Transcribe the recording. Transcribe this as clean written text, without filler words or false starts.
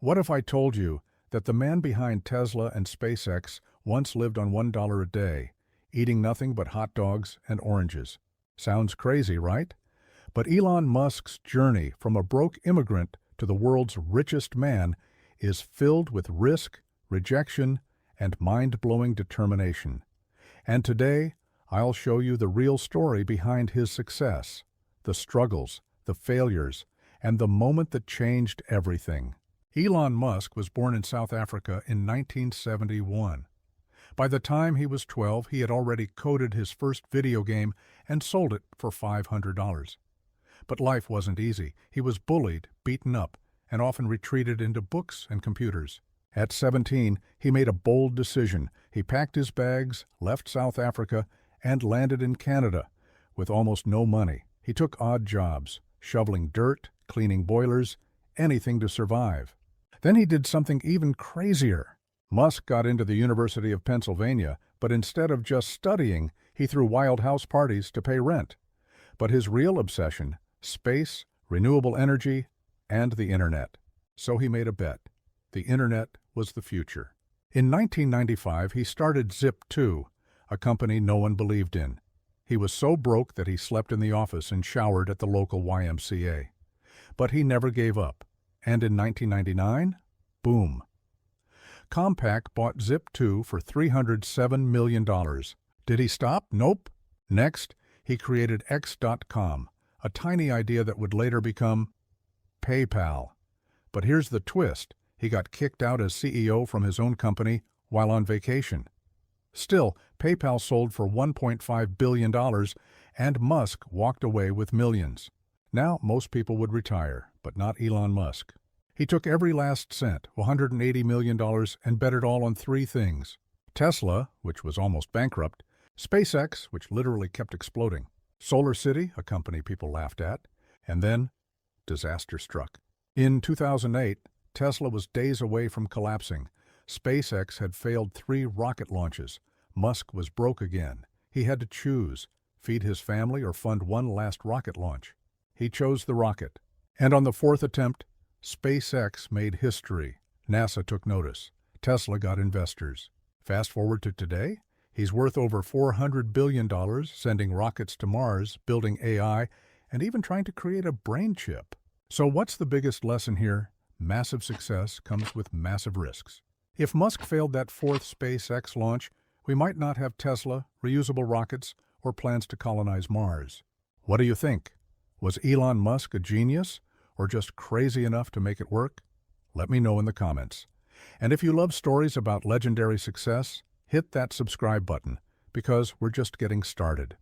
What if I told you that the man behind Tesla and SpaceX once lived on $1 a day, eating nothing but hot dogs and oranges? Sounds crazy, right? But Elon Musk's journey from a broke immigrant to the world's richest man is filled with risk, rejection, and mind-blowing determination. And today, I'll show you the real story behind his success, the struggles, the failures, and the moment that changed everything. Elon Musk was born in South Africa in 1971. By the time he was 12, he had already coded his first video game and sold it for $500. But life wasn't easy. He was bullied, beaten up, and often retreated into books and computers. At 17, he made a bold decision. He packed his bags, left South Africa, and landed in Canada with almost no money. He took odd jobs, shoveling dirt, cleaning boilers, anything to survive. Then he did something even crazier. Musk got into the University of Pennsylvania, but instead of just studying, he threw wild house parties to pay rent. But his real obsession: space, renewable energy, and the internet. So he made a bet. The internet was the future. In 1995, he started Zip2, a company no one believed in. He was so broke that he slept in the office and showered at the local YMCA. But he never gave up. And in 1999, boom. Compaq bought Zip2 for $307 million. Did he stop? Nope. Next, he created X.com, a tiny idea that would later become PayPal. But here's the twist. He got kicked out as CEO from his own company while on vacation. Still, PayPal sold for $1.5 billion, and Musk walked away with millions. Now, most people would retire, but not Elon Musk. He took every last cent, $180 million, and bet it all on three things: Tesla, which was almost bankrupt; SpaceX, which literally kept exploding; Solar City, a company people laughed at; and then disaster struck. In 2008, Tesla was days away from collapsing. SpaceX had failed 3 rocket launches. Musk was broke again. He had to choose: feed his family or fund one last rocket launch. He chose the rocket. And on the 4th attempt, SpaceX made history. NASA took notice. Tesla got investors. Fast forward to today, he's worth over $400 billion, sending rockets to Mars, building AI, and even trying to create a brain chip. So what's the biggest lesson here? Massive success comes with massive risks. If Musk failed that 4th SpaceX launch, we might not have Tesla, reusable rockets, or plans to colonize Mars. What do you think? Was Elon Musk a genius, or just crazy enough to make it work? Let me know in the comments. And if you love stories about legendary success, hit that subscribe button, because we're just getting started.